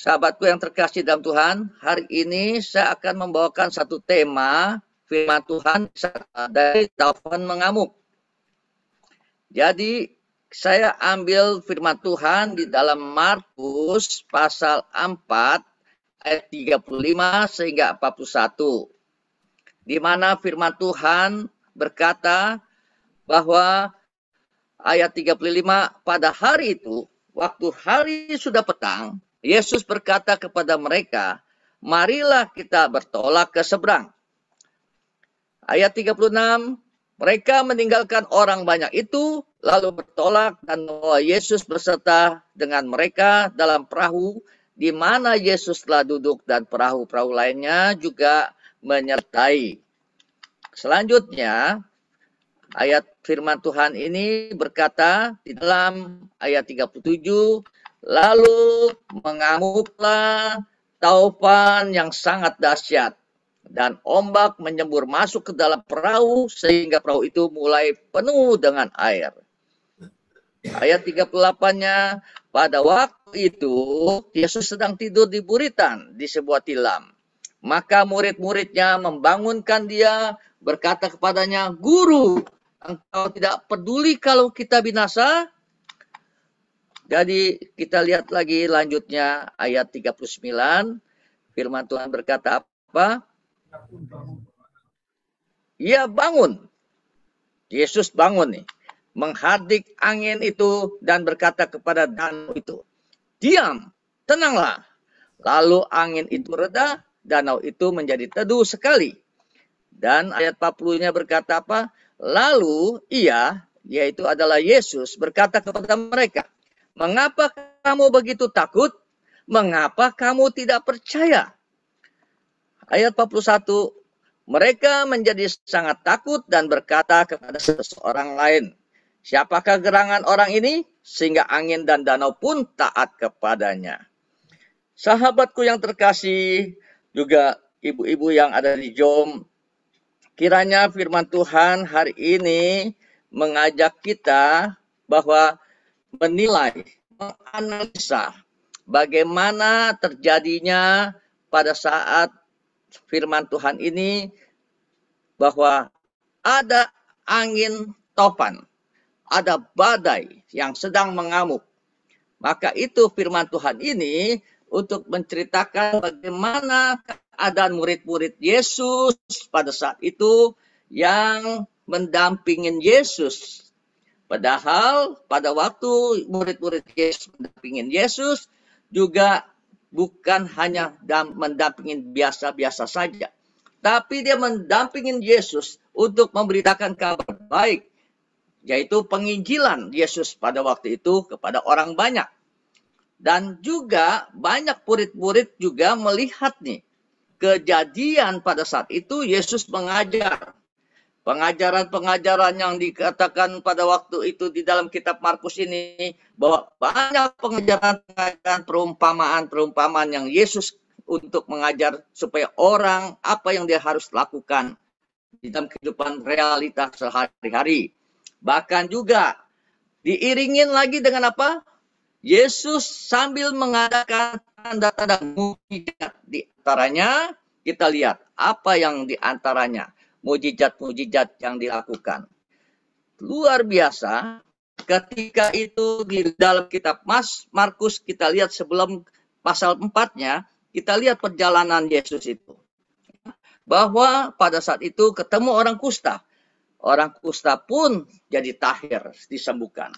Sahabatku yang terkasih dalam Tuhan, hari ini saya akan membawakan satu tema firman Tuhan dari taufan mengamuk. Jadi saya ambil firman Tuhan di dalam Markus pasal 4 ayat 35 sehingga 41. Di mana firman Tuhan berkata bahwa ayat 35, pada hari itu, waktu hari sudah petang, Yesus berkata kepada mereka, marilah kita bertolak ke seberang. Ayat 36, mereka meninggalkan orang banyak itu, lalu bertolak dan membawa Yesus beserta dengan mereka dalam perahu, di mana Yesus telah duduk dan perahu-perahu lainnya juga menyertai. Selanjutnya, ayat firman Tuhan ini berkata di dalam ayat 37, lalu mengamuklah taufan yang sangat dahsyat, dan ombak menyembur masuk ke dalam perahu sehingga perahu itu mulai penuh dengan air. Ayat 38-nya, pada waktu itu Yesus sedang tidur di buritan di sebuah tilam. Maka murid-muridnya membangunkan dia, berkata kepadanya, Guru, engkau tidak peduli kalau kita binasa? Jadi kita lihat lagi lanjutnya ayat 39. Firman Tuhan berkata apa? Ia bangun. Yesus bangun nih. Menghardik angin itu dan berkata kepada danau itu, diam, tenanglah. Lalu angin itu reda, danau itu menjadi teduh sekali. Dan ayat 40-nya berkata apa? Lalu ia, yaitu adalah Yesus, berkata kepada mereka, mengapa kamu begitu takut? Mengapa kamu tidak percaya? Ayat 41, mereka menjadi sangat takut dan berkata kepada seseorang lain, siapakah gerangan orang ini? Sehingga angin dan danau pun taat kepadanya. Sahabatku yang terkasih, juga ibu-ibu yang ada di Jom, kiranya firman Tuhan hari ini mengajak kita bahwa menilai, menganalisa bagaimana terjadinya pada saat firman Tuhan ini bahwa ada angin topan, ada badai yang sedang mengamuk. Maka itu firman Tuhan ini untuk menceritakan bagaimana keadaan murid-murid Yesus pada saat itu yang mendampingin Yesus. Padahal pada waktu murid-murid Yesus mendampingin Yesus juga bukan hanya mendampingin biasa-biasa saja. Tapi dia mendampingin Yesus untuk memberitakan kabar baik, yaitu penginjilan Yesus pada waktu itu kepada orang banyak. Dan juga banyak murid-murid juga melihat nih kejadian pada saat itu Yesus mengajar. Pengajaran-pengajaran yang dikatakan pada waktu itu di dalam kitab Markus ini, bahwa banyak pengajaran-pengajaran, perumpamaan-perumpamaan yang Yesus untuk mengajar supaya orang apa yang dia harus lakukan di dalam kehidupan realitas sehari-hari. Bahkan juga diiringin lagi dengan apa? Yesus sambil mengadakan tanda-tanda mujizat. Di antaranya kita lihat apa yang di antaranya mujizat-mujizat yang dilakukan. Luar biasa. Ketika itu di dalam kitab Markus kita lihat sebelum pasal 4-nya, kita lihat perjalanan Yesus itu. Bahwa pada saat itu ketemu orang kusta. Orang kusta pun jadi tahir, disembuhkan.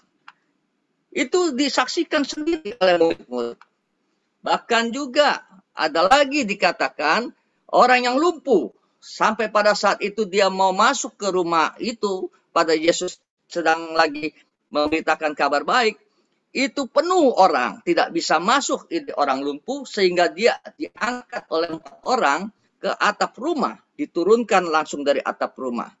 Itu disaksikan sendiri oleh murid-murid. Bahkan juga ada lagi dikatakan orang yang lumpuh. Sampai pada saat itu dia mau masuk ke rumah itu, pada Yesus sedang lagi memberitakan kabar baik, itu penuh orang, tidak bisa masuk ini orang lumpuh, sehingga dia diangkat oleh 4 orang ke atap rumah, diturunkan langsung dari atap rumah.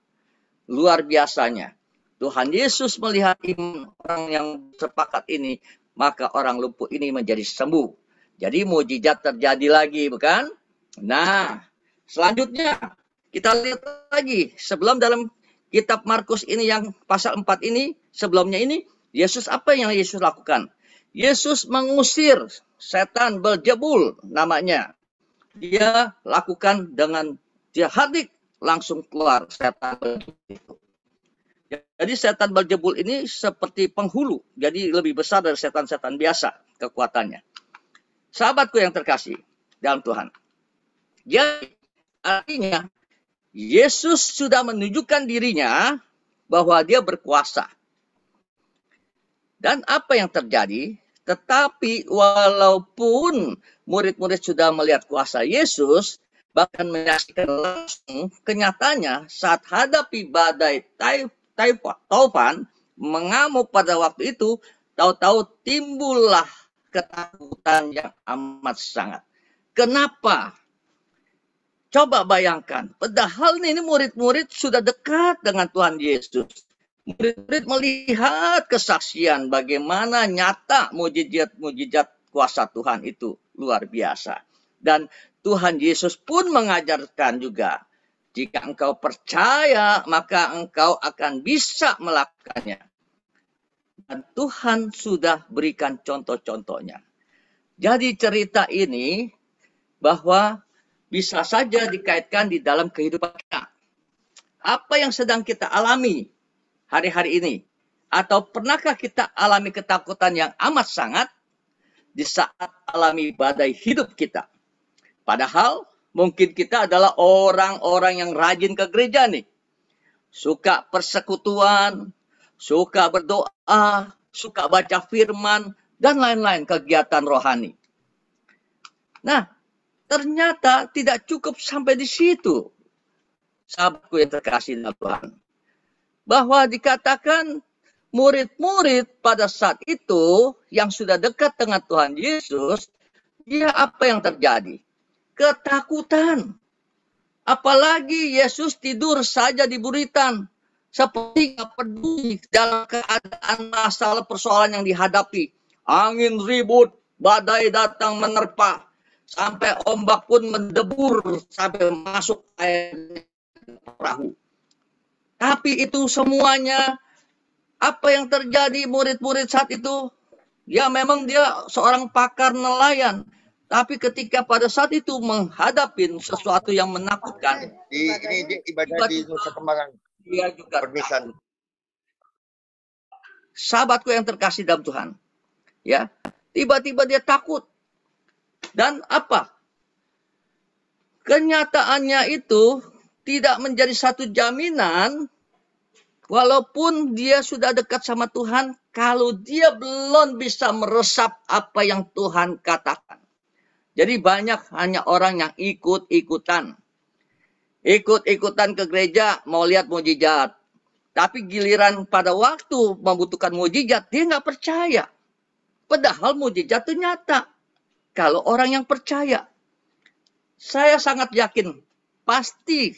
Luar biasanya. Tuhan Yesus melihat iman orang yang sepakat ini, maka orang lumpuh ini menjadi sembuh. Jadi mujizat terjadi lagi, bukan? Nah, selanjutnya kita lihat lagi sebelum dalam kitab Markus ini yang pasal 4 ini, sebelumnya ini Yesus apa yang Yesus lakukan? Yesus mengusir setan Beelzebul namanya. Dia lakukan dengan dia hadik langsung keluar setan Beelzebul itu. Jadi setan Beelzebul ini seperti penghulu, jadi lebih besar dari setan-setan biasa kekuatannya. Sahabatku yang terkasih dalam Tuhan. Jadi artinya Yesus sudah menunjukkan dirinya bahwa dia berkuasa. Dan apa yang terjadi? Tetapi walaupun murid-murid sudah melihat kuasa Yesus, bahkan menyaksikan langsung, kenyataannya saat hadapi badai Taufan mengamuk pada waktu itu, tahu-tahu timbullah ketakutan yang amat sangat. Kenapa? Coba bayangkan, padahal ini murid-murid sudah dekat dengan Tuhan Yesus. Murid-murid melihat kesaksian bagaimana nyata mujizat-mujizat kuasa Tuhan itu luar biasa. Dan Tuhan Yesus pun mengajarkan juga, jika engkau percaya, maka engkau akan bisa melakukannya. Dan Tuhan sudah berikan contoh-contohnya. Jadi cerita ini bahwa bisa saja dikaitkan di dalam kehidupan kita. Apa yang sedang kita alami hari-hari ini? Atau pernahkah kita alami ketakutan yang amat sangat di saat alami badai hidup kita? Padahal mungkin kita adalah orang-orang yang rajin ke gereja nih. Suka persekutuan, suka berdoa, suka baca firman, dan lain-lain kegiatan rohani. Nah, ternyata tidak cukup sampai di situ. Sahabatku yang terkasih dalam Tuhan. Bahwa dikatakan murid-murid pada saat itu yang sudah dekat dengan Tuhan Yesus, dia apa yang terjadi? Ketakutan. Apalagi Yesus tidur saja di buritan. Seperti tidak peduli dalam keadaan masalah persoalan yang dihadapi. Angin ribut, badai datang menerpa. Sampai ombak pun mendebur sampai masuk air perahu. Tapi itu semuanya, apa yang terjadi murid-murid saat itu? Ya memang dia seorang pakar nelayan. Tapi ketika pada saat itu menghadapi sesuatu yang menakutkan. Ini ibadah di Nusa Kambangan. Dia juga permisan. Sahabatku yang terkasih dalam Tuhan. Ya, tiba-tiba dia takut. Dan apa? Kenyataannya itu tidak menjadi satu jaminan walaupun dia sudah dekat sama Tuhan kalau dia belum bisa meresap apa yang Tuhan katakan. Jadi banyak hanya orang yang ikut-ikutan. Ikut-ikutan ke gereja mau lihat mujizat. Tapi giliran pada waktu membutuhkan mujizat dia nggak percaya. Padahal mujizat itu nyata. Kalau orang yang percaya. Saya sangat yakin pasti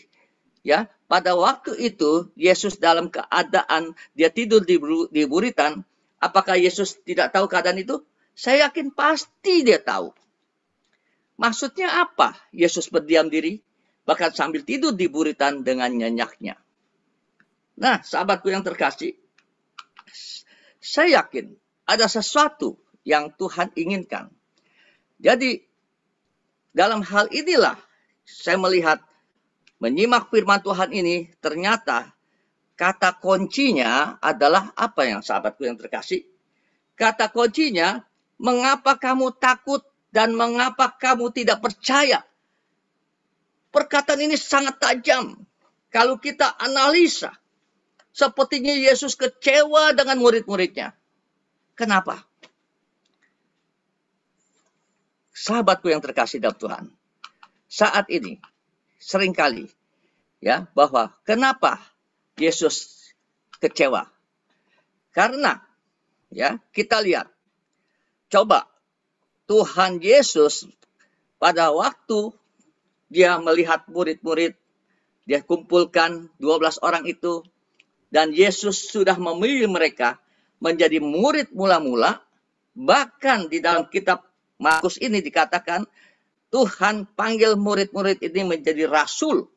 ya pada waktu itu Yesus dalam keadaan dia tidur di buritan, apakah Yesus tidak tahu keadaan itu? Saya yakin pasti dia tahu. Maksudnya apa? Yesus berdiam diri bahkan sambil tidur di buritan dengan nyenyaknya. Nah, sahabatku yang terkasih, saya yakin ada sesuatu yang Tuhan inginkan. Jadi dalam hal inilah saya melihat menyimak firman Tuhan ini ternyata kata kuncinya adalah apa yang sahabatku yang terkasih? Kata kuncinya, mengapa kamu takut dan mengapa kamu tidak percaya? Perkataan ini sangat tajam. Kalau kita analisa, sepertinya Yesus kecewa dengan murid-muridnya. Kenapa? Sahabatku yang terkasih dalam Tuhan, saat ini seringkali ya bahwa kenapa Yesus kecewa? Karena ya kita lihat, coba Tuhan Yesus pada waktu dia melihat murid-murid, dia kumpulkan 12 orang itu, dan Yesus sudah memilih mereka menjadi murid mula-mula. Bahkan di dalam kitab Markus ini dikatakan Tuhan panggil murid-murid ini menjadi rasul.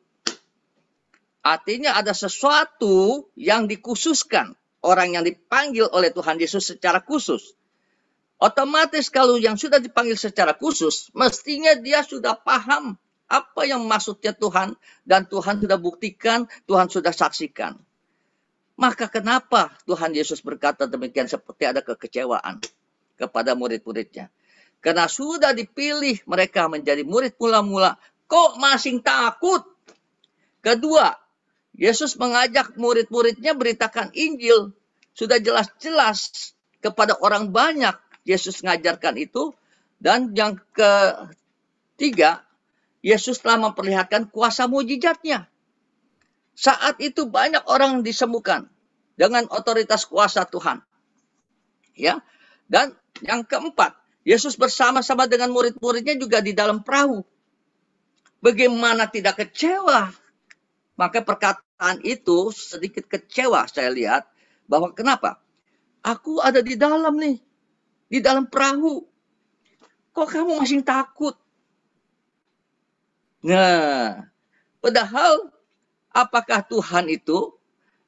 Artinya ada sesuatu yang dikhususkan. Orang yang dipanggil oleh Tuhan Yesus secara khusus. Otomatis kalau yang sudah dipanggil secara khusus, mestinya dia sudah paham apa yang maksudnya Tuhan, dan Tuhan sudah buktikan, Tuhan sudah saksikan. Maka kenapa Tuhan Yesus berkata demikian seperti ada kekecewaan kepada murid-muridnya? Karena sudah dipilih mereka menjadi murid mula-mula, kok masih takut? Kedua, Yesus mengajak murid-muridnya beritakan Injil. Sudah jelas-jelas kepada orang banyak Yesus mengajarkan itu. Dan yang ketiga, Yesus telah memperlihatkan kuasa mujizatnya. Saat itu banyak orang disembuhkan dengan otoritas kuasa Tuhan. Ya. Dan yang keempat, Yesus bersama-sama dengan murid-muridnya juga di dalam perahu. Bagaimana tidak kecewa? Maka perkataan itu sedikit kecewa saya lihat. Bahwa kenapa? Aku ada di dalam nih. Di dalam perahu. Kok kamu masih takut? Nah, padahal apakah Tuhan itu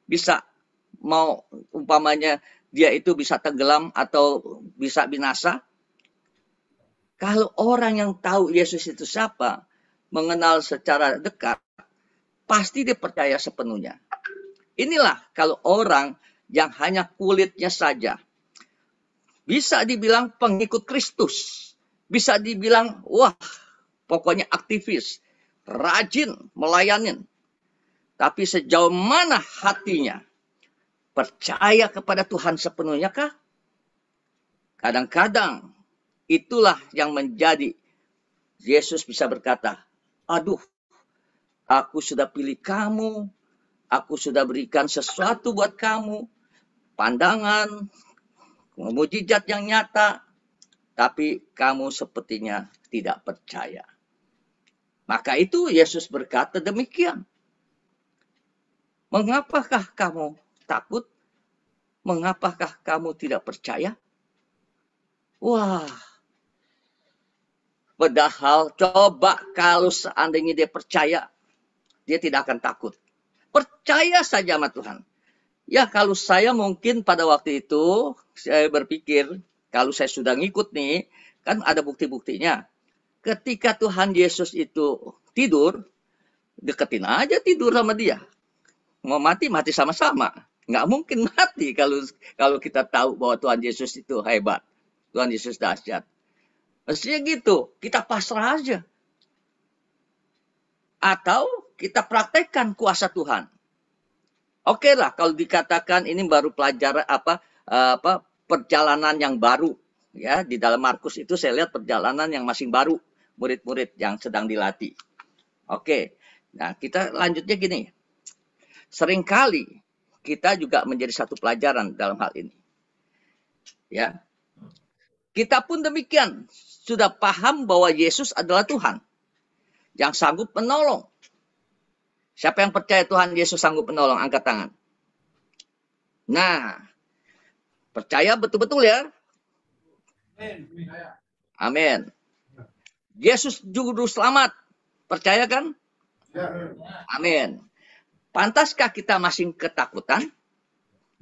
bisa mau umpamanya dia itu bisa tenggelam atau bisa binasa? Kalau orang yang tahu Yesus itu siapa, mengenal secara dekat, pasti dia percaya sepenuhnya. Inilah kalau orang yang hanya kulitnya saja. Bisa dibilang pengikut Kristus. Bisa dibilang, wah, pokoknya aktivis. Rajin melayanin. Tapi sejauh mana hatinya? Percaya kepada Tuhan sepenuhnya kah? Kadang-kadang itulah yang menjadi Yesus bisa berkata, aduh, aku sudah pilih kamu, aku sudah berikan sesuatu buat kamu, pandangan, mujizat yang nyata, tapi kamu sepertinya tidak percaya. Maka itu Yesus berkata demikian. Mengapakah kamu takut? Mengapakah kamu tidak percaya? Wah, padahal coba kalau seandainya dia percaya, dia tidak akan takut. Percaya saja sama Tuhan. Ya kalau saya mungkin pada waktu itu, saya berpikir, kalau saya sudah ngikut nih, kan ada bukti-buktinya. Ketika Tuhan Yesus itu tidur, deketin aja tidur sama dia. Mau mati, mati sama-sama. Nggak mungkin mati kalau kita tahu bahwa Tuhan Yesus itu hebat. Tuhan Yesus dahsyat. Mestinya gitu, kita pasrah aja. Atau kita praktekkan kuasa Tuhan. Oke lah, kalau dikatakan ini baru pelajaran perjalanan yang baru. Ya, di dalam Markus itu saya lihat perjalanan yang masih baru. Murid-murid yang sedang dilatih. Oke, nah kita lanjutnya gini. Seringkali kita juga menjadi satu pelajaran dalam hal ini. Ya, kita pun demikian. Sudah paham bahwa Yesus adalah Tuhan yang sanggup menolong. Siapa yang percaya Tuhan Yesus sanggup menolong? Angkat tangan. Nah, percaya betul-betul ya? Amin. Yesus juru selamat. Percaya kan? Amin. Pantaskah kita masih ketakutan?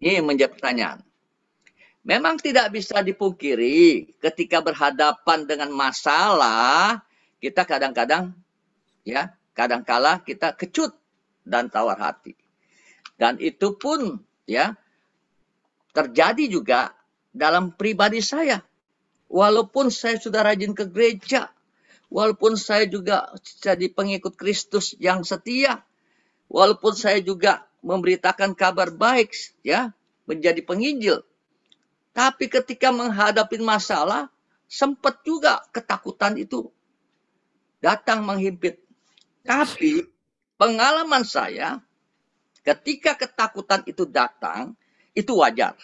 Ini menjadi pertanyaan. Memang tidak bisa dipungkiri ketika berhadapan dengan masalah, kita kadang-kadang kadangkala kita kecut dan tawar hati. Dan itu pun terjadi juga dalam pribadi saya. Walaupun saya sudah rajin ke gereja, walaupun saya juga jadi pengikut Kristus yang setia, walaupun saya juga memberitakan kabar baik, menjadi penginjil. Tapi ketika menghadapi masalah, sempat juga ketakutan itu datang menghimpit. Tapi pengalaman saya, ketika ketakutan itu datang, itu wajar.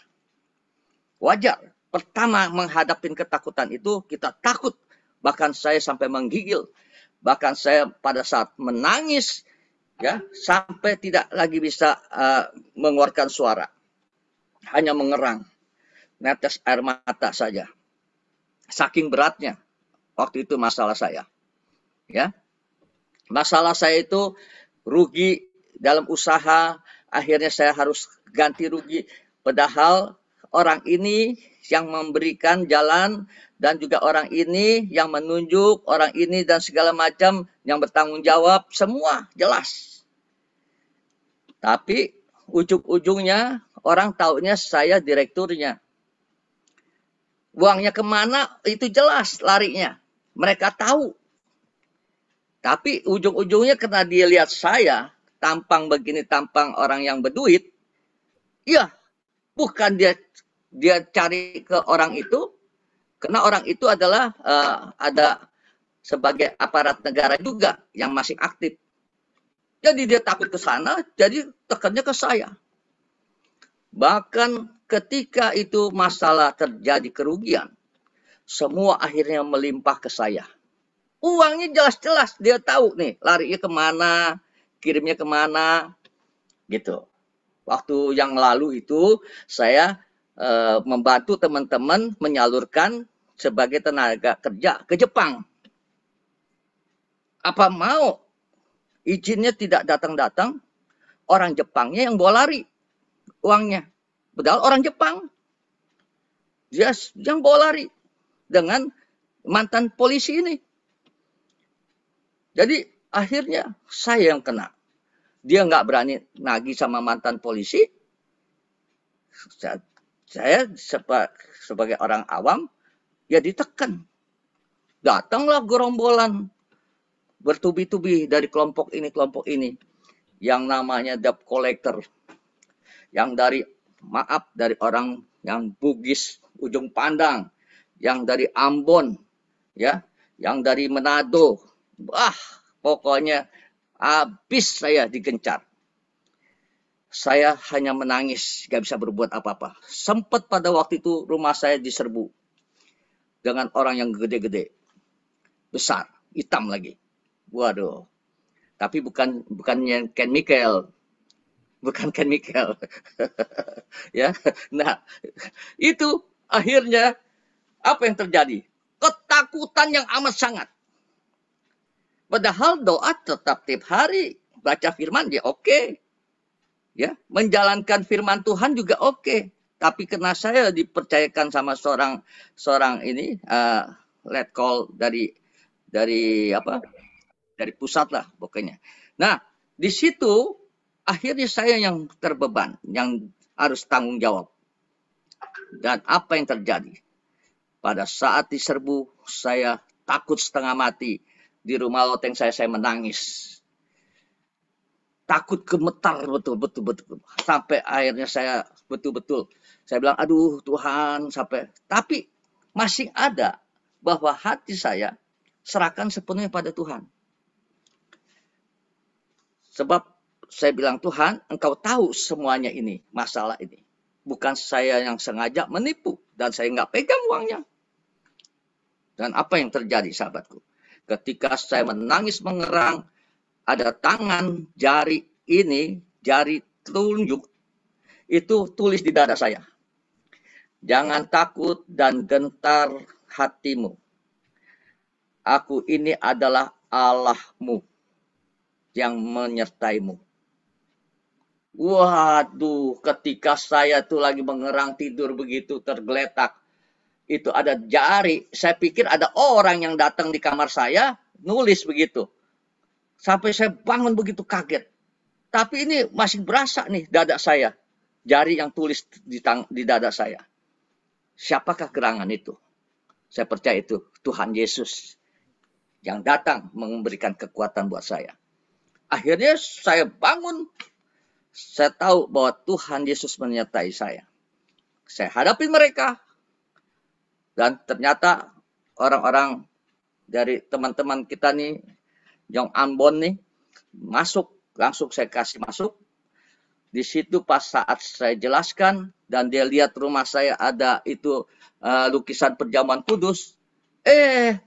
Wajar. Pertama menghadapi ketakutan itu, kita takut. Bahkan saya sampai menggigil. Bahkan saya pada saat menangis, sampai tidak lagi bisa mengeluarkan suara. Hanya mengerang. Netes air mata saja. Saking beratnya waktu itu masalah saya. Masalah saya itu rugi dalam usaha, akhirnya saya harus ganti rugi. Padahal orang ini yang memberikan jalan, dan juga orang ini yang menunjuk, orang ini dan segala macam yang bertanggung jawab, semua jelas. Tapi ujung-ujungnya orang taunya saya direkturnya. Uangnya kemana itu jelas larinya. Mereka tahu. Tapi ujung-ujungnya karena dia lihat saya, tampang begini, tampang orang yang berduit, ya bukan dia cari ke orang itu, karena orang itu adalah ada sebagai aparat negara juga yang masih aktif. Jadi dia takut ke sana, jadi tekannya ke saya. Bahkan ketika itu masalah terjadi kerugian, semua akhirnya melimpah ke saya. Uangnya jelas-jelas, dia tahu nih, larinya kemana, kirimnya kemana, gitu. Waktu yang lalu itu, saya membantu teman-teman menyalurkan sebagai tenaga kerja ke Jepang. Apa mau izinnya tidak datang-datang, orang Jepangnya yang bawa lari uangnya. Padahal orang Jepang. Dia yang bawa lari dengan mantan polisi ini. Jadi akhirnya saya yang kena. Dia nggak berani nagih sama mantan polisi. Saya sebagai orang awam, ya ditekan. Datanglah gerombolan bertubi-tubi dari kelompok ini, yang namanya debt collector, yang dari orang yang Bugis ujung pandang, yang dari Ambon, ya, yang dari Manado, pokoknya habis saya digencar. Saya hanya menangis, gak bisa berbuat apa-apa. Sempat pada waktu itu rumah saya diserbu dengan orang yang gede-gede, besar, hitam lagi. Waduh. Tapi bukannya Ken Michael. Bukan Ken Michael. Ya. Nah, itu akhirnya apa yang terjadi? Ketakutan yang amat sangat. Padahal doa tetap tiap hari, baca firman ya oke. Ya, menjalankan firman Tuhan juga oke. Tapi karena saya dipercayakan sama seorang ini let call dari pusat lah pokoknya. Nah, di situ akhirnya saya yang terbeban, yang harus tanggung jawab. Dan apa yang terjadi? Pada saat diserbu, saya takut setengah mati. Di rumah loteng saya menangis. Takut gemetar betul. Sampai akhirnya saya betul-betul. Saya bilang, aduh Tuhan, sampai. Tapi masih ada bahwa hati saya serahkan sepenuhnya pada Tuhan. Sebab saya bilang, Tuhan, Engkau tahu semuanya ini, masalah ini. Bukan saya yang sengaja menipu. Dan saya nggak pegang uangnya. Dan apa yang terjadi, sahabatku? Ketika saya menangis mengerang, ada tangan jari ini, jari telunjuk, itu tulis di dada saya. Jangan takut dan gentar hatimu. Aku ini adalah Allahmu yang menyertaimu. Waduh, ketika saya tuh lagi mengerang tidur begitu tergeletak, itu ada jari, saya pikir ada orang yang datang di kamar saya, nulis begitu. Sampai saya bangun begitu kaget. Tapi ini masih berasa nih dada saya. Jari yang tulis di dada saya. Siapakah gerangan itu? Saya percaya itu Tuhan Yesus yang datang memberikan kekuatan buat saya. Akhirnya saya bangun. Saya tahu bahwa Tuhan Yesus menyertai saya. Saya hadapi mereka. Dan ternyata orang-orang dari teman-teman kita nih, yang Ambon nih, masuk. Langsung saya kasih masuk. Di situ pas saat saya jelaskan, dan dia lihat rumah saya ada itu lukisan perjamuan kudus.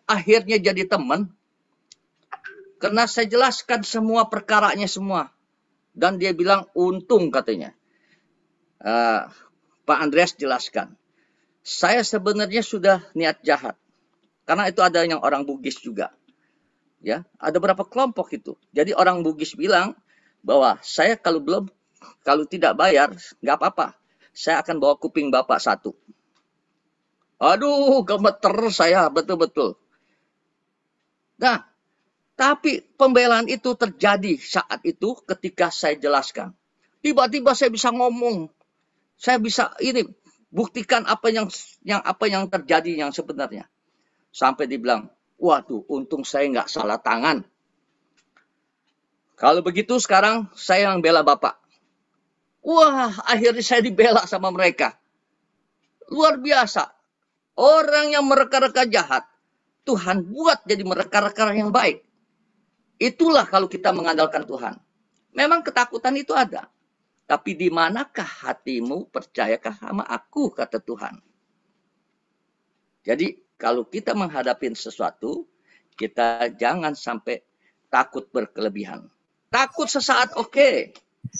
Akhirnya jadi teman. Karena saya jelaskan semua perkaranya semua. Dan dia bilang, untung katanya. Pak Andreas jelaskan. Saya sebenarnya sudah niat jahat. Karena itu ada yang orang Bugis juga. Ya, ada berapa kelompok itu. Jadi orang Bugis bilang bahwa saya kalau tidak bayar, nggak apa-apa. saya akan bawa kuping Bapak satu. Aduh, gemeter saya betul-betul. Nah, tapi pembelaan itu terjadi saat itu ketika saya jelaskan. Tiba-tiba saya bisa ngomong. Saya bisa ini buktikan apa yang terjadi yang sebenarnya. Sampai dibilang, waduh, untung saya nggak salah tangan. Kalau begitu sekarang saya yang bela Bapak. Wah, akhirnya saya dibela sama mereka. Luar biasa. Orang yang mereka-reka jahat, Tuhan buat jadi mereka-reka yang baik. Itulah kalau kita mengandalkan Tuhan. Memang ketakutan itu ada. Tapi di manakah hatimu, percayakah sama aku, kata Tuhan. Jadi kalau kita menghadapi sesuatu, kita jangan sampai takut berkelebihan. Takut sesaat oke,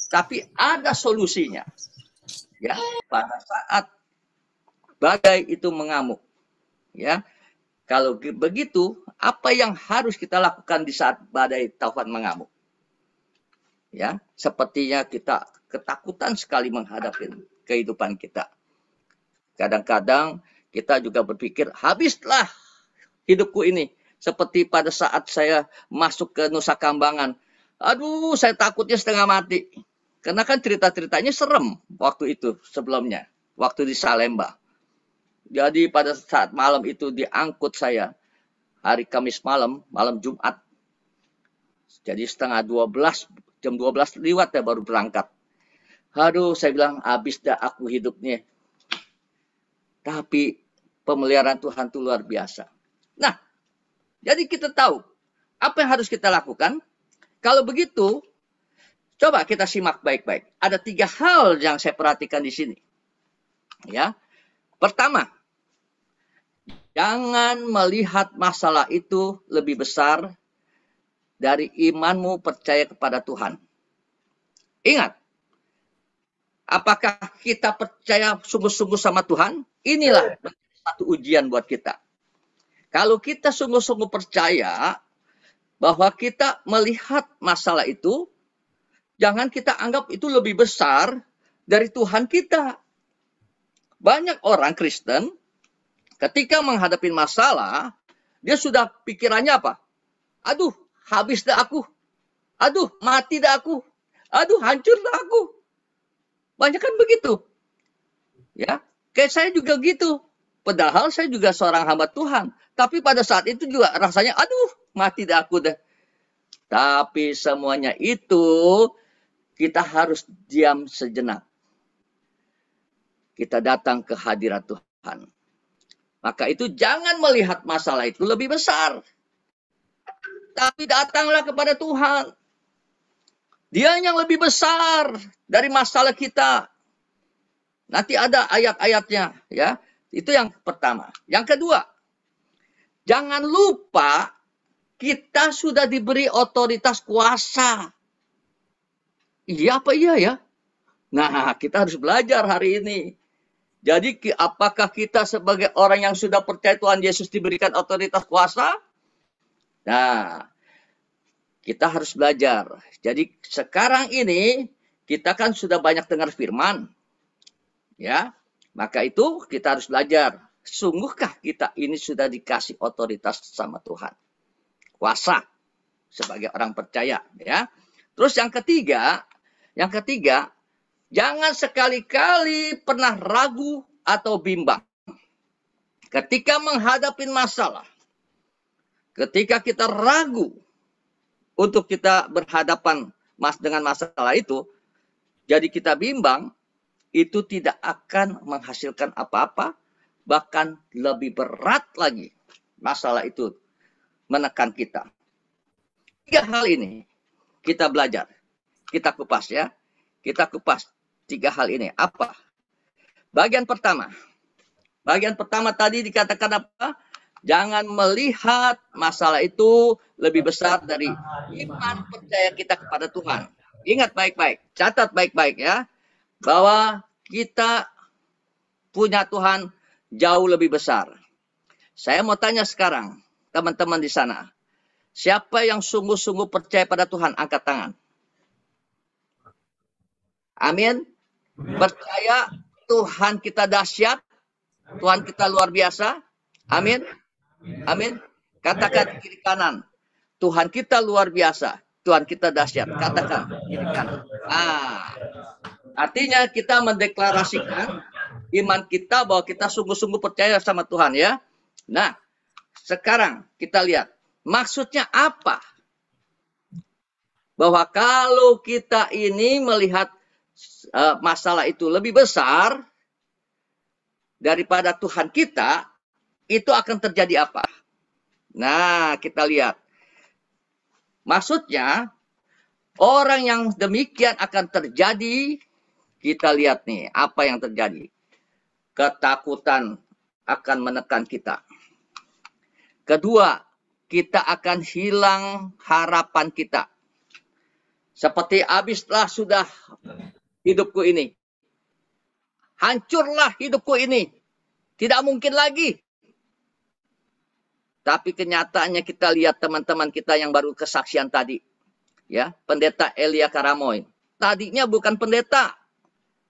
tapi ada solusinya. Ya, pada saat badai itu mengamuk. Ya, kalau begitu, apa yang harus kita lakukan di saat badai taufan mengamuk? Ya, sepertinya kita ketakutan sekali menghadapi kehidupan kita. Kadang-kadang kita juga berpikir, habislah hidupku ini. Seperti pada saat saya masuk ke Nusa Kambangan. Aduh, saya takutnya setengah mati. Karena kan cerita-ceritanya serem waktu itu sebelumnya. Waktu di Salemba. Jadi pada saat malam itu diangkut saya. Hari Kamis malam, malam Jumat. Jadi setengah 12, jam 12 lewat ya baru berangkat. Aduh, saya bilang, habis dah aku hidupnya. Tapi pemeliharaan Tuhan itu luar biasa. Nah, jadi kita tahu apa yang harus kita lakukan. Kalau begitu, coba kita simak baik-baik. Ada 3 hal yang saya perhatikan di sini. Ya, pertama, jangan melihat masalah itu lebih besar dari imanmu percaya kepada Tuhan. Ingat, apakah kita percaya sungguh-sungguh sama Tuhan? Inilah satu ujian buat kita. Kalau kita sungguh-sungguh percaya bahwa kita melihat masalah itu, jangan kita anggap itu lebih besar dari Tuhan kita. Banyak orang Kristen, ketika menghadapi masalah, dia sudah pikirannya apa? Aduh, habis dah aku. Aduh, mati dah aku. Aduh, hancur dah aku. Banyak kan begitu. Ya, kayak saya juga gitu. Padahal saya juga seorang hamba Tuhan. Tapi pada saat itu juga rasanya, aduh, mati dah aku dah. Tapi semuanya itu kita harus diam sejenak. Kita datang ke hadirat Tuhan. Maka itu jangan melihat masalah itu lebih besar. Tapi datanglah kepada Tuhan. Dia yang lebih besar dari masalah kita. Nanti ada ayat-ayatnya, ya. Itu yang pertama. Yang kedua, jangan lupa kita sudah diberi otoritas kuasa. Iya apa iya ya? Nah, kita harus belajar hari ini. Jadi apakah kita sebagai orang yang sudah percaya Tuhan Yesus diberikan otoritas kuasa? Nah, kita harus belajar. Jadi sekarang ini kita kan sudah banyak dengar firman. Ya, maka itu kita harus belajar. Sungguhkah kita ini sudah dikasih otoritas sama Tuhan? Kuasa sebagai orang percaya, ya. Terus yang ketiga, jangan sekali-kali pernah ragu atau bimbang. Ketika menghadapi masalah, ketika kita ragu untuk kita berhadapan dengan masalah itu, jadi kita bimbang, itu tidak akan menghasilkan apa-apa, bahkan lebih berat lagi masalah itu menekan kita. 3 hal ini kita belajar, kita kupas ya. Kita kupas 3 hal ini. Apa? Bagian pertama tadi dikatakan apa? Jangan melihat masalah itu lebih besar dari iman percaya kita kepada Tuhan. Ingat baik-baik, catat baik-baik ya, bahwa kita punya Tuhan jauh lebih besar. Saya mau tanya sekarang, teman-teman di sana, siapa yang sungguh-sungguh percaya pada Tuhan? Angkat tangan. Amin. Percaya Tuhan kita dahsyat, Tuhan kita luar biasa. Amin. Amin. Katakan kiri kanan. Tuhan kita luar biasa, Tuhan kita dahsyat. Katakan kiri kanan. Artinya kita mendeklarasikan iman kita bahwa kita sungguh-sungguh percaya sama Tuhan ya. Nah, sekarang kita lihat maksudnya apa? Bahwa kalau kita ini melihat masalah itu lebih besar daripada Tuhan kita, itu akan terjadi apa? Nah, kita lihat. Maksudnya, orang yang demikian akan terjadi, kita lihat nih, apa yang terjadi. Ketakutan akan menekan kita. Kedua, kita akan hilang harapan kita. Seperti habislah sudah hidupku ini. Hancurlah hidupku ini. Tidak mungkin lagi. Tapi kenyataannya kita lihat teman-teman kita yang baru kesaksian tadi. Ya, pendeta Elia Karamoy. Tadinya bukan pendeta.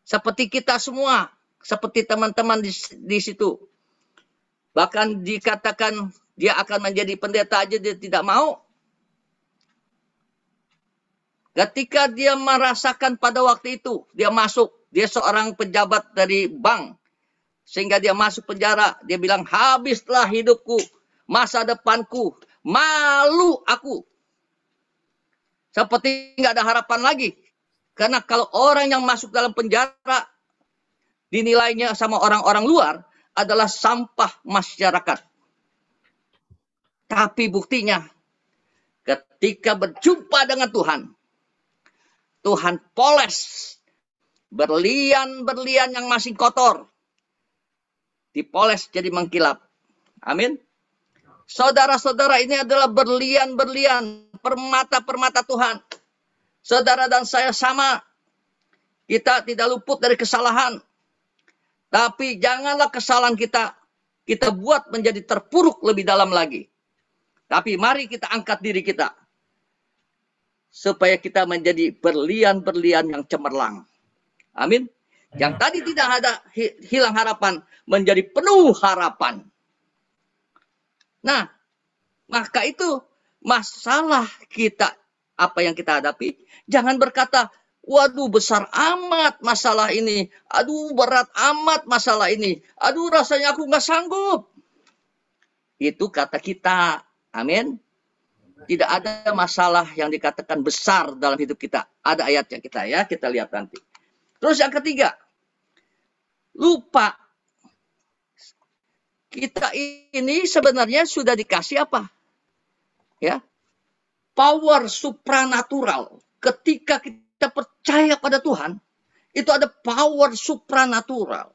Seperti kita semua. Seperti teman-teman di situ. Bahkan dikatakan dia akan menjadi pendeta aja dia tidak mau. Ketika dia merasakan pada waktu itu, dia masuk. Dia seorang pejabat dari bank. Sehingga dia masuk penjara. Dia bilang, habislah hidupku. Masa depanku, malu aku. Seperti nggak ada harapan lagi. Karena kalau orang yang masuk dalam penjara, dinilainya sama orang-orang luar, adalah sampah masyarakat. Tapi buktinya, ketika berjumpa dengan Tuhan, Tuhan poles berlian-berlian yang masih kotor. Dipoles jadi mengkilap. Amin. Saudara-saudara, ini adalah berlian-berlian, permata-permata Tuhan. Saudara dan saya sama. Kita tidak luput dari kesalahan. Tapi janganlah kesalahan kita buat menjadi terpuruk lebih dalam lagi. Tapi mari kita angkat diri kita. Supaya kita menjadi berlian-berlian yang cemerlang. Amin. Yang tadi tidak ada hilang harapan, menjadi penuh harapan. Nah, maka itu masalah kita, apa yang kita hadapi, jangan berkata, waduh besar amat masalah ini, aduh berat amat masalah ini, aduh rasanya aku nggak sanggup. Itu kata kita, amin. Tidak ada masalah yang dikatakan besar dalam hidup kita. Ada ayatnya kita lihat nanti. Terus yang ketiga, lupa. Kita ini sebenarnya sudah dikasih apa? Ya, power supranatural. Ketika kita percaya pada Tuhan, itu ada power supranatural.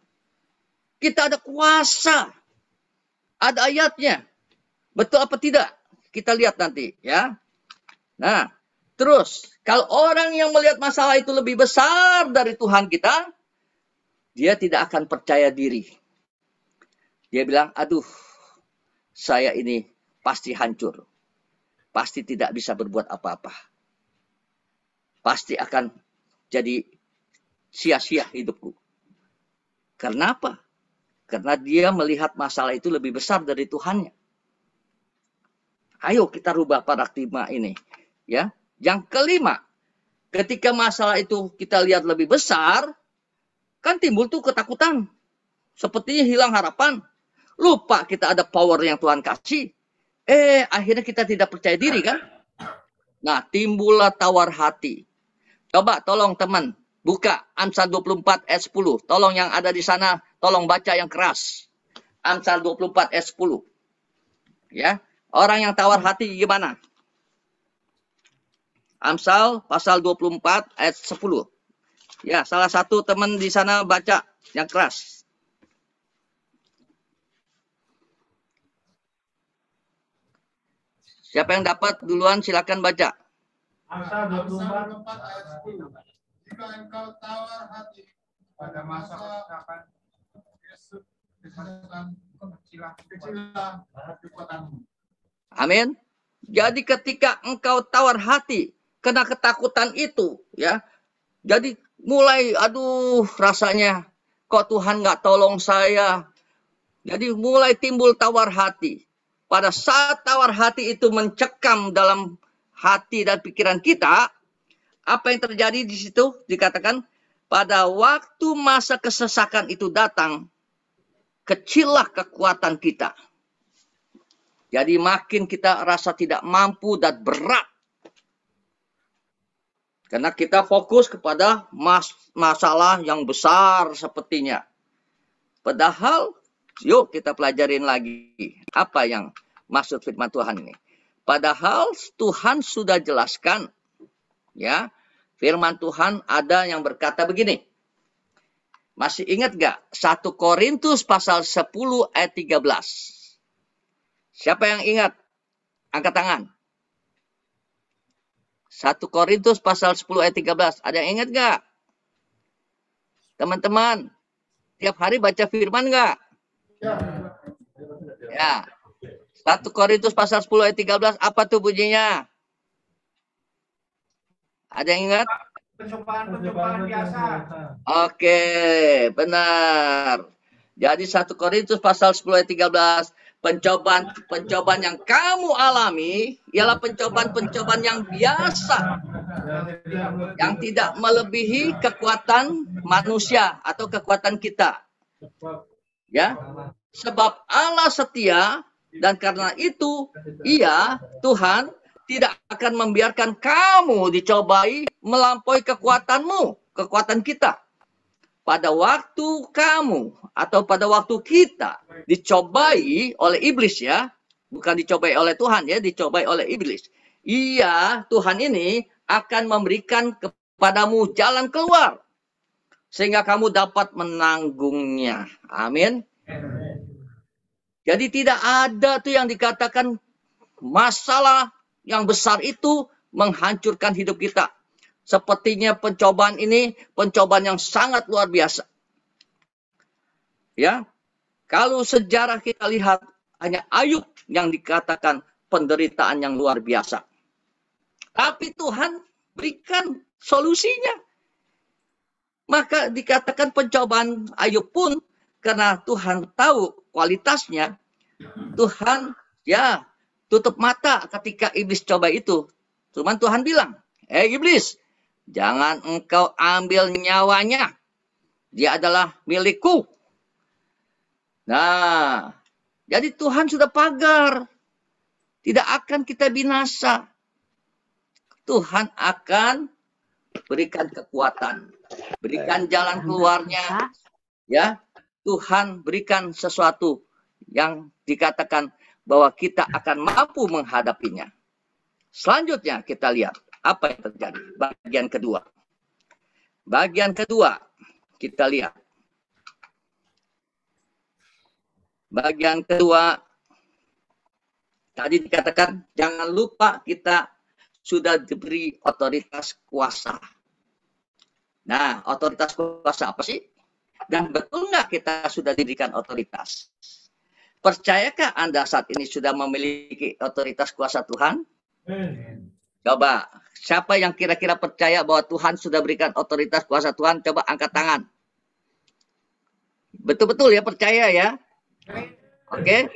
Kita ada kuasa. Ada ayatnya. Betul apa tidak? Kita lihat nanti, ya. Nah, terus kalau orang yang melihat masalah itu lebih besar dari Tuhan kita, dia tidak akan percaya diri. Dia bilang, aduh, saya ini pasti hancur. Pasti tidak bisa berbuat apa-apa. Pasti akan jadi sia-sia hidupku. Kenapa? Karena dia melihat masalah itu lebih besar dari Tuhannya. Ayo kita rubah paradigma ini. Ya. Yang kelima, ketika masalah itu kita lihat lebih besar, kan timbul tuh ketakutan. Sepertinya hilang harapan. Lupa kita ada power yang Tuhan kasih. Akhirnya kita tidak percaya diri kan? Nah, timbullah tawar hati. Coba tolong teman, buka Amsal 24 ayat 10. Tolong yang ada di sana, tolong baca yang keras. Amsal 24 ayat 10. Ya, orang yang tawar hati gimana? Amsal pasal 24 ayat 10. Ya, salah satu teman di sana baca yang keras. Siapa yang dapat duluan silakan baca. Amsal 24 ayat 10. Jika engkau tawar hati pada masa percakapan Yesus kecilah kekuatanmu. Amin. Jadi ketika engkau tawar hati kena ketakutan itu, ya. Jadi mulai aduh rasanya Kok Tuhan nggak tolong saya? Jadi mulai timbul tawar hati. Pada saat tawar hati itu mencekam dalam hati dan pikiran kita, apa yang terjadi di situ? Dikatakan, pada waktu masa kesesakan itu datang, kecillah kekuatan kita. Jadi makin kita rasa tidak mampu dan berat. Karena kita fokus kepada masalah yang besar sepertinya. Padahal, yuk kita pelajarin lagi apa yang maksud firman Tuhan ini. Padahal Tuhan sudah jelaskan, ya, firman Tuhan ada yang berkata begini. Masih ingat gak? 1 Korintus pasal 10 ayat 13. Siapa yang ingat? Angkat tangan. 1 Korintus pasal 10 ayat 13. Ada yang ingat gak? Teman-teman, tiap hari baca firman gak? Ya. 1 Korintus pasal 10 ayat 13. Apa tuh bunyinya? Ada yang ingat? Pencobaan biasa. Oke, benar. Jadi 1 Korintus pasal 10 ayat 13. Pencobaan yang kamu alami ialah pencobaan yang biasa. Yang tidak melebihi kekuatan manusia atau kekuatan kita. Ya. Sebab Allah setia dan karena itu Tuhan tidak akan membiarkan kamu dicobai melampaui kekuatanmu, kekuatan kita. Pada waktu kamu atau pada waktu kita dicobai oleh iblis, ya, bukan dicobai oleh Tuhan, ya, dicobai oleh iblis. Iya, Tuhan ini akan memberikan kepadamu jalan keluar sehingga kamu dapat menanggungnya. Amin. Jadi tidak ada tuh yang dikatakan masalah yang besar itu menghancurkan hidup kita. Sepertinya pencobaan ini pencobaan yang sangat luar biasa. Ya, kalau sejarah kita lihat hanya Ayub yang dikatakan penderitaan yang luar biasa. Tapi Tuhan berikan solusinya. Maka dikatakan pencobaan Ayub pun karena Tuhan tahu kualitasnya, Tuhan ya tutup mata ketika iblis coba itu. Cuman Tuhan bilang, iblis, jangan engkau ambil nyawanya. Dia adalah milikku. Nah, jadi Tuhan sudah pagar. Tidak akan kita binasa. Tuhan akan berikan kekuatan. Berikan jalan keluarnya. Ya, Tuhan berikan sesuatu yang dikatakan bahwa kita akan mampu menghadapinya. Selanjutnya kita lihat apa yang terjadi. Bagian kedua. Bagian kedua kita lihat. Bagian kedua tadi dikatakan jangan lupa kita sudah diberi otoritas kuasa. Nah, otoritas kuasa apa sih? Dan betul nggak kita sudah diberikan otoritas? Percayakah Anda saat ini sudah memiliki otoritas kuasa Tuhan? Coba, siapa yang kira-kira percaya bahwa Tuhan sudah berikan otoritas kuasa Tuhan? Coba angkat tangan. Betul-betul ya, percaya ya? Oke?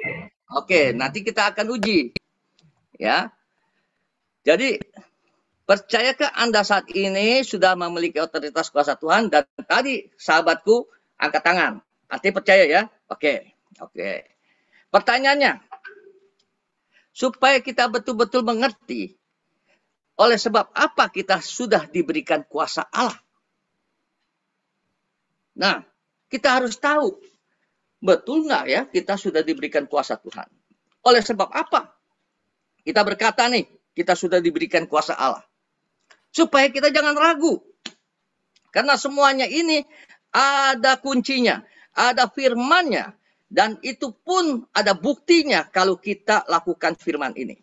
Oke, nanti kita akan uji. Ya. Jadi, percayakah Anda saat ini sudah memiliki otoritas kuasa Tuhan? Dan tadi sahabatku angkat tangan. Artinya percaya ya? Oke. Oke. Pertanyaannya, supaya kita betul-betul mengerti, oleh sebab apa kita sudah diberikan kuasa Allah? Nah, kita harus tahu, betul nggak ya kita sudah diberikan kuasa Tuhan? Oleh sebab apa? Kita berkata nih, kita sudah diberikan kuasa Allah. Supaya kita jangan ragu. Karena semuanya ini ada kuncinya, ada firman-Nya. Dan itu pun ada buktinya kalau kita lakukan firman ini.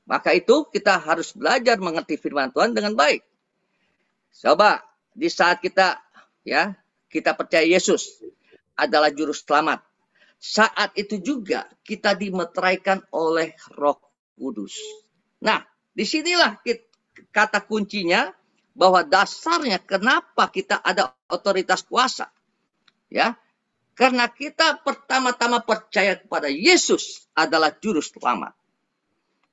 Maka itu kita harus belajar mengerti firman Tuhan dengan baik. Coba di saat kita percaya Yesus adalah juru selamat. Saat itu juga kita dimeteraikan oleh Roh Kudus. Nah, disinilah kata kuncinya bahwa dasarnya kenapa kita ada otoritas kuasa. Ya, karena kita pertama-tama percaya kepada Yesus adalah juru selamat.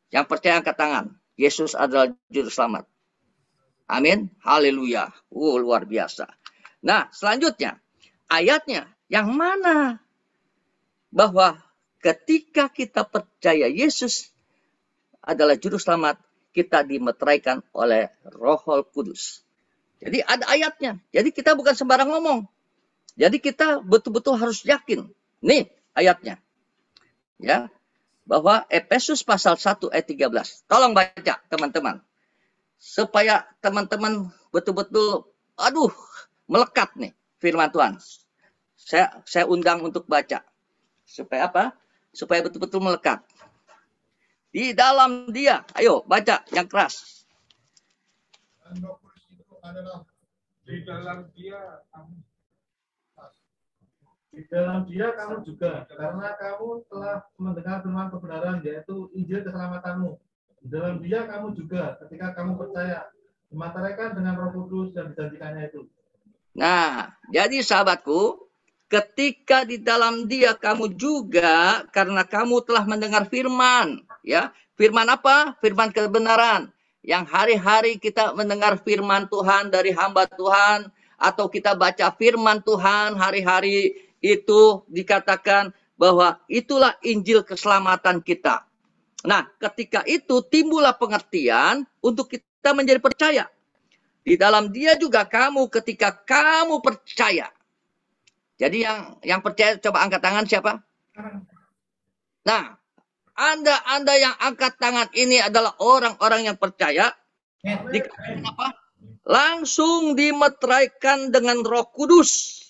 Yang percaya angkat tangan. Yesus adalah juru selamat. Amin. Haleluya. Luar biasa. Nah, selanjutnya ayatnya yang mana? Bahwa ketika kita percaya Yesus adalah juru selamat, kita dimeteraikan oleh Roh Kudus. Jadi ada ayatnya. Jadi kita bukan sembarang ngomong. Jadi kita betul-betul harus yakin. Nih ayatnya. Ya. Bahwa Efesus pasal 1 ayat 13. Tolong baca teman-teman. Supaya teman-teman betul-betul melekat nih firman Tuhan. Saya undang untuk baca. Supaya apa? Supaya betul-betul melekat. Di dalam Dia. Ayo baca yang keras. Dan Roh Kudus itu adalah di dalam Dia kamu. Di dalam Dia kamu juga, karena kamu telah mendengar firman kebenaran, yaitu Injil keselamatanmu. Di dalam Dia kamu juga, ketika kamu percaya, dimateraikan dengan Roh Kudus dan dijanjikannya itu. Nah, jadi sahabatku, ketika di dalam Dia kamu juga, karena kamu telah mendengar firman, ya, firman apa? Firman kebenaran. Yang hari-hari kita mendengar firman Tuhan dari hamba Tuhan, atau kita baca firman Tuhan hari-hari, itu dikatakan bahwa itulah Injil keselamatan kita. Nah, ketika itu timbullah pengertian untuk kita menjadi percaya. Di dalam Dia juga kamu, ketika kamu percaya. Jadi yang percaya coba angkat tangan siapa? Nah, Anda yang angkat tangan ini adalah orang-orang yang percaya. Dikatakan apa? Langsung dimeteraikan dengan Roh Kudus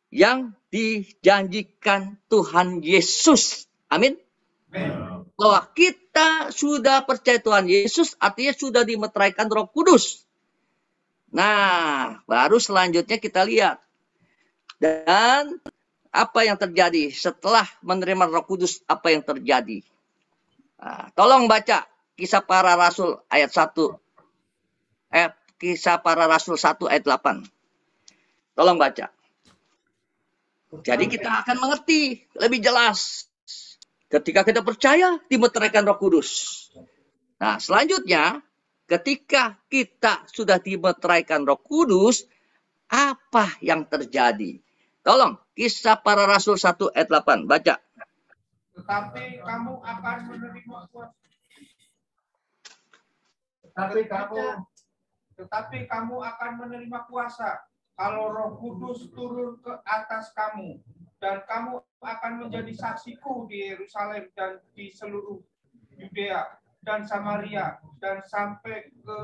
yang dijanjikan Tuhan Yesus. Amin. Bahwa kita sudah percaya Tuhan Yesus, artinya sudah dimeteraikan Roh Kudus. Nah, baru selanjutnya kita lihat. Dan apa yang terjadi setelah menerima Roh Kudus, apa yang terjadi. Nah, tolong baca Kisah Para Rasul ayat 1. Kisah Para Rasul 1 ayat 8. Tolong baca. Jadi kita akan mengerti lebih jelas. Ketika kita percaya, dimeteraikan Roh Kudus. Nah, selanjutnya, ketika kita sudah dimeteraikan Roh Kudus, apa yang terjadi? Tolong, Kisah Para Rasul 1 ayat 8. Baca. Tetapi kamu akan menerima kuasa. Tetapi kamu akan menerima kuasa kalau Roh Kudus turun ke atas kamu, dan kamu akan menjadi saksiku di Yerusalem dan di seluruh Yudea dan Samaria dan sampai ke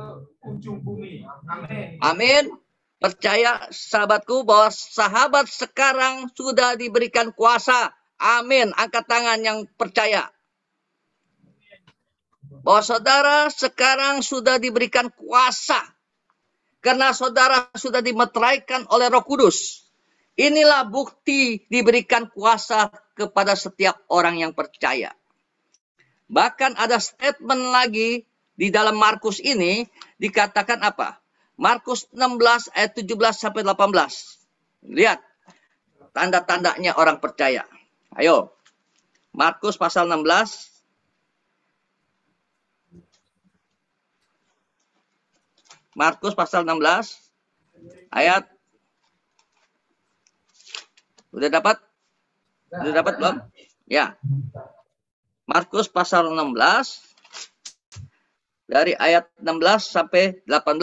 ujung bumi. Amin. Amin. Percaya sahabatku bahwa sahabat sekarang sudah diberikan kuasa. Amin. Angkat tangan yang percaya. Bahwa saudara sekarang sudah diberikan kuasa. Karena saudara sudah dimeteraikan oleh Roh Kudus. Inilah bukti diberikan kuasa kepada setiap orang yang percaya. Bahkan ada statement lagi di dalam Markus ini dikatakan apa? Markus 16 ayat 17 sampai 18. Lihat tanda-tandanya orang percaya. Ayo. Markus pasal 16. Markus pasal 16 ayat. Udah dapat? Udah dapat belum? Ya. Markus pasal 16 dari ayat 16 sampai 18.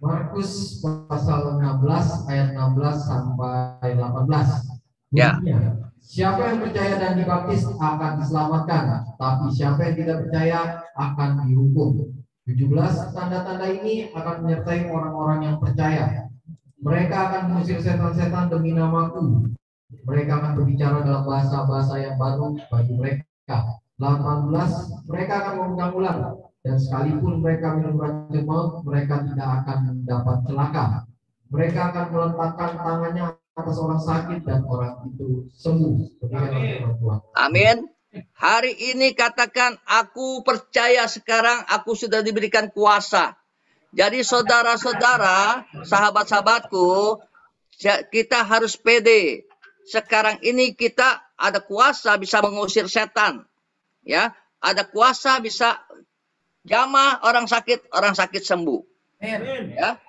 Markus pasal 16 ayat 16 sampai 18. Ya. Siapa yang percaya dan dibaptis akan diselamatkan, tapi siapa yang tidak percaya akan dihukum. 17. Tanda-tanda ini akan menyertai orang-orang yang percaya. Mereka akan mengusir setan-setan demi namaku. Mereka akan berbicara dalam bahasa-bahasa yang baru bagi mereka. 18. Mereka akan memegang ular, dan sekalipun mereka minum racun maut, mereka tidak akan mendapat celaka. Mereka akan meletakkan tangannya atas orang sakit dan orang itu sembuh. Amin. Hari ini katakan, aku percaya sekarang aku sudah diberikan kuasa. Jadi saudara-saudara, sahabat-sahabatku, kita harus pede. Sekarang ini kita ada kuasa bisa mengusir setan. Ya, ada kuasa bisa jamah orang sakit sembuh. Ya,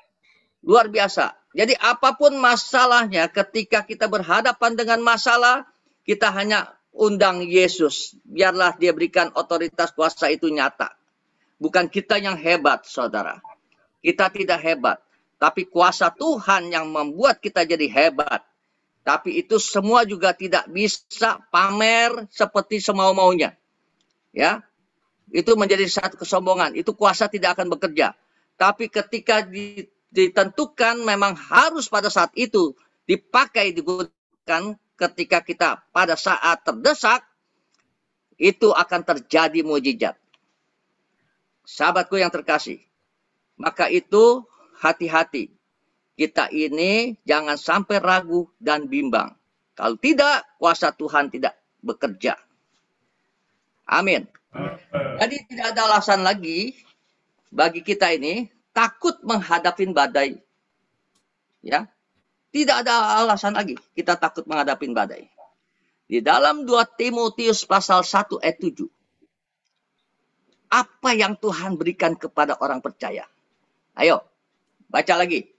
luar biasa. Jadi apapun masalahnya, ketika kita berhadapan dengan masalah, kita hanya undang Yesus. Biarlah dia berikan otoritas kuasa itu nyata. Bukan kita yang hebat, saudara. Kita tidak hebat. Tapi kuasa Tuhan yang membuat kita jadi hebat. Tapi itu semua juga tidak bisa pamer seperti semau-maunya. Ya, itu menjadi satu kesombongan. Itu kuasa tidak akan bekerja. Tapi ketika ditentukan memang harus pada saat itu dipakai, digunakan ketika kita pada saat terdesak, itu akan terjadi mukjizat. Sahabatku yang terkasih, maka itu hati-hati. Kita ini jangan sampai ragu dan bimbang. Kalau tidak, kuasa Tuhan tidak bekerja. Amin. Jadi tidak ada alasan lagi bagi kita ini takut menghadapi badai. Ya. Tidak ada alasan lagi kita takut menghadapi badai. Di dalam 2 Timotius pasal 1 ayat 7. Apa yang Tuhan berikan kepada orang percaya? Ayo, baca lagi.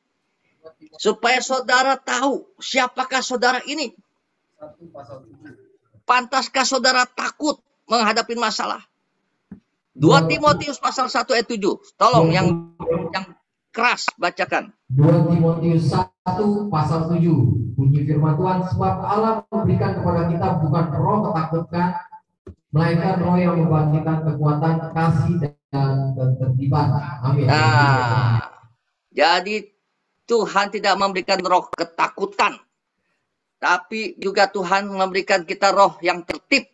Supaya saudara tahu siapakah saudara ini. Pantaskah saudara takut menghadapi masalah? 2 Timotius pasal 1 ayat 7. Tolong yang keras bacakan. 2 Timotius 1 pasal 7. Bunyi firman Tuhan, sebab Allah memberikan kepada kita bukan roh ketakutan, melainkan roh yang membangkitkan kekuatan, kasih, dan ketertiban. Amin. Nah, jadi Tuhan tidak memberikan roh ketakutan, tapi juga Tuhan memberikan kita roh yang tertib,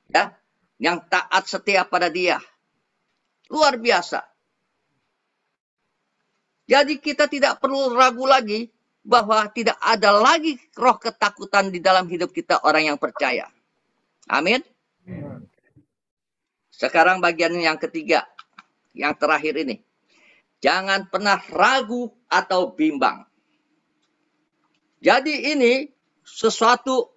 ya, yang taat setia pada Dia. Luar biasa. Jadi kita tidak perlu ragu lagi bahwa tidak ada lagi roh ketakutan di dalam hidup kita orang yang percaya. Amin. Sekarang bagian yang ketiga, yang terakhir ini. Jangan pernah ragu atau bimbang. Jadi ini sesuatu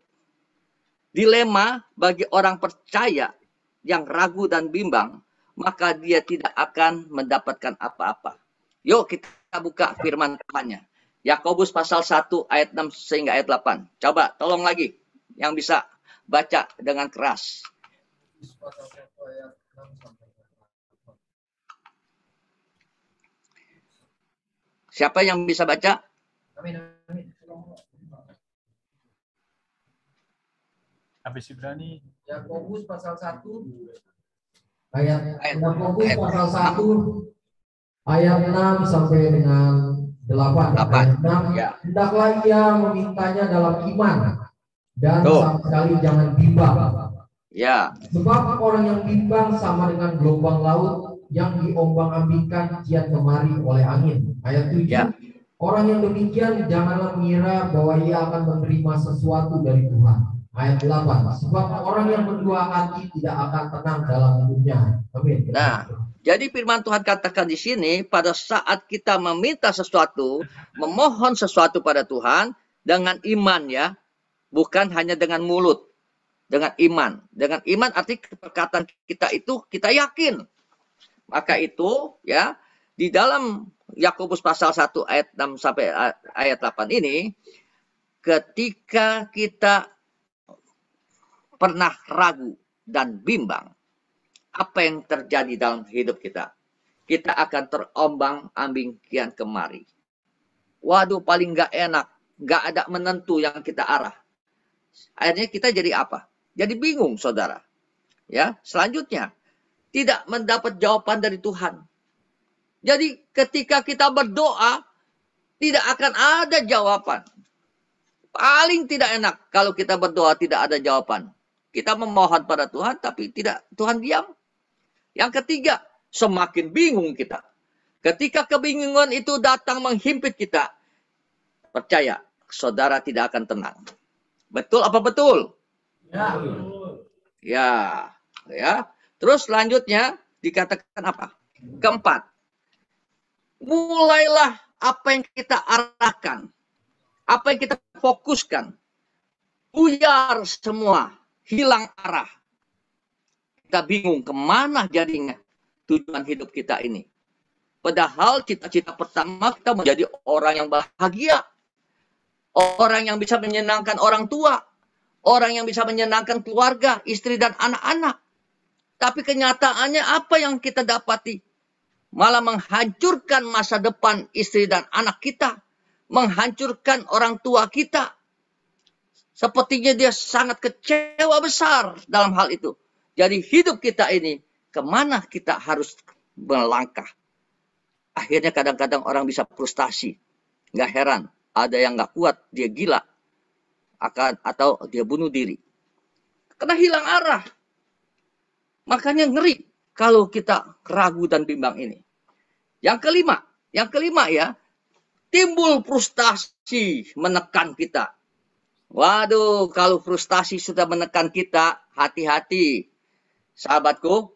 dilema bagi orang percaya yang ragu dan bimbang, maka dia tidak akan mendapatkan apa-apa. Yuk kita buka firman Tuhannya. Yakobus pasal 1 ayat 6 sehingga ayat 8. Coba tolong lagi yang bisa baca dengan keras. Siapa yang bisa baca? Habis Ibrani. Yakobus pasal 1 Yakobus pasal 1 ayat 6 sampai dengan 8. Ayat 6. Ya. Hendaklah ia memintanya dalam iman dan sama sekali jangan bimbang. Ya. Sebab orang yang bimbang sama dengan gelombang laut yang diombang-ambingkan kian kemari oleh angin. Ayat 7. Ya. Orang yang demikian janganlah mengira bahwa ia akan menerima sesuatu dari Tuhan. Ayat 8. Sebab orang yang berdua hati tidak akan tenang dalam hidupnya. Amin. Nah, jadi firman Tuhan katakan di sini, pada saat kita meminta sesuatu, memohon sesuatu pada Tuhan dengan iman, ya, bukan hanya dengan mulut, dengan iman. Dengan iman arti perkataan kita itu kita yakin. Maka itu, ya, di dalam Yakobus pasal 1 ayat 6 sampai ayat 8 ini, ketika kita pernah ragu dan bimbang, apa yang terjadi dalam hidup kita? Kita akan terombang-ambing kian kemari. Waduh, paling nggak enak, nggak ada menentu yang kita arah. Akhirnya kita jadi apa? Jadi bingung, saudara. Ya, selanjutnya tidak mendapat jawaban dari Tuhan. Jadi ketika kita berdoa, tidak akan ada jawaban. Paling tidak enak kalau kita berdoa tidak ada jawaban. Kita memohon pada Tuhan, tapi tidak, Tuhan diam. Yang ketiga, semakin bingung kita. Ketika kebingungan itu datang menghimpit kita, percaya, saudara tidak akan tenang. Betul apa betul? Ya. Ya, ya. Terus selanjutnya dikatakan apa? Keempat, mulailah apa yang kita arahkan, apa yang kita fokuskan, buyar semua, hilang arah. Kita bingung kemana jadinya tujuan hidup kita ini. Padahal cita-cita pertama kita menjadi orang yang bahagia, orang yang bisa menyenangkan orang tua, orang yang bisa menyenangkan keluarga, istri dan anak-anak. Tapi kenyataannya apa yang kita dapati? Malah menghancurkan masa depan istri dan anak kita, menghancurkan orang tua kita. Sepertinya dia sangat kecewa besar dalam hal itu. Jadi hidup kita ini, kemana kita harus melangkah? Akhirnya kadang-kadang orang bisa frustasi. Nggak heran, ada yang nggak kuat, dia gila. Atau dia bunuh diri. Karena hilang arah. Makanya ngeri kalau kita ragu dan bimbang ini. Yang kelima ya, timbul frustasi menekan kita. Waduh, kalau frustasi sudah menekan kita, hati-hati. Sahabatku,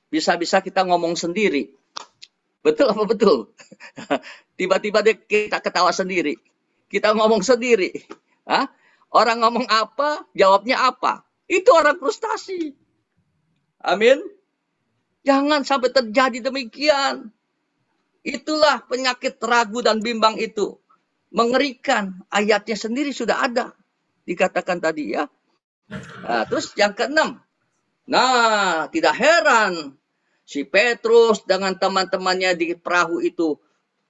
bisa-bisa kita ngomong sendiri. Betul apa betul? Tiba-tiba kita ketawa sendiri. Kita ngomong sendiri. Hah? Orang ngomong apa, jawabnya apa. Itu orang frustasi. Amin. Jangan sampai terjadi demikian. Itulah penyakit ragu dan bimbang itu. Mengerikan. Ayatnya sendiri sudah ada. Dikatakan tadi ya. Nah, terus yang keenam. Nah, tidak heran. Si Petrus dengan teman-temannya di perahu itu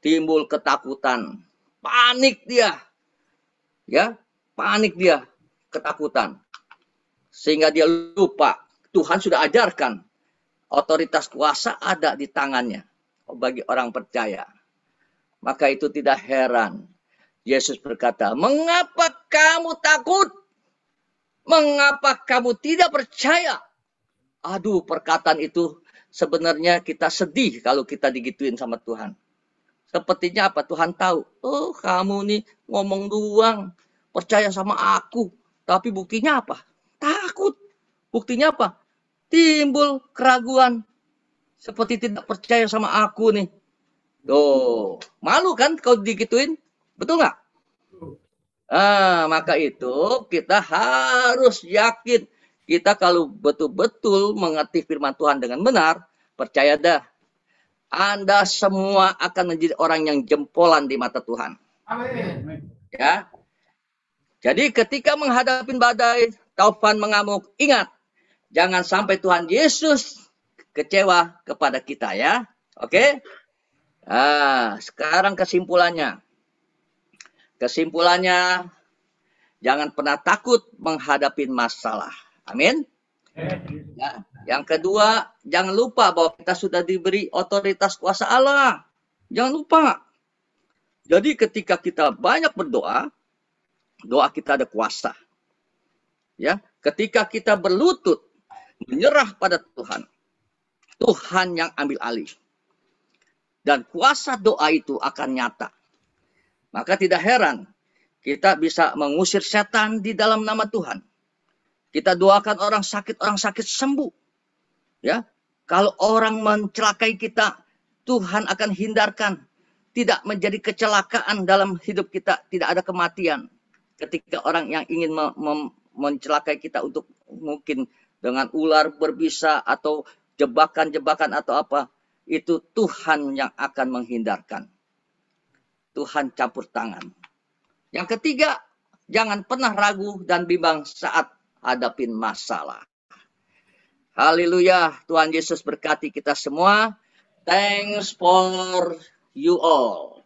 timbul ketakutan. Panik dia. Ya, panik dia. Ketakutan. Sehingga dia lupa. Tuhan sudah ajarkan. Otoritas kuasa ada di tangannya. Bagi orang percaya. Maka itu tidak heran. Yesus berkata, mengapa kamu takut? Mengapa kamu tidak percaya? Aduh, perkataan itu sebenarnya kita sedih kalau kita digituin sama Tuhan. Sepertinya apa? Tuhan tahu. Oh, kamu nih ngomong doang. Percaya sama aku. Tapi buktinya apa? Takut. Buktinya apa? Timbul keraguan. Seperti tidak percaya sama aku nih. Tuh, malu kan kalau digituin? Betul nggak? Maka itu kita harus yakin. Kita kalau betul-betul mengerti firman Tuhan dengan benar, percaya dah. Anda semua akan menjadi orang yang jempolan di mata Tuhan. Amin. Ya. Jadi ketika menghadapi badai, taufan mengamuk, ingat. Jangan sampai Tuhan Yesus kecewa kepada kita ya. Oke? Sekarang kesimpulannya. Kesimpulannya, jangan pernah takut menghadapi masalah. Amin. Ya. Yang kedua, jangan lupa bahwa kita sudah diberi otoritas kuasa Allah. Jangan lupa. Jadi ketika kita banyak berdoa, doa kita ada kuasa. Ya, ketika kita berlutut, menyerah pada Tuhan. Tuhan yang ambil alih. Dan kuasa doa itu akan nyata. Maka tidak heran kita bisa mengusir setan di dalam nama Tuhan. Kita doakan orang sakit sembuh. Ya, kalau orang mencelakai kita, Tuhan akan hindarkan. Tidak menjadi kecelakaan dalam hidup kita, tidak ada kematian. Ketika orang yang ingin mencelakai kita untuk mungkin dengan ular berbisa atau jebakan-jebakan atau apa, itu Tuhan yang akan menghindarkan. Tuhan campur tangan. Yang ketiga, jangan pernah ragu dan bimbang saat hadapin masalah. Haleluya, Tuhan Yesus berkati kita semua. Thanks for you all.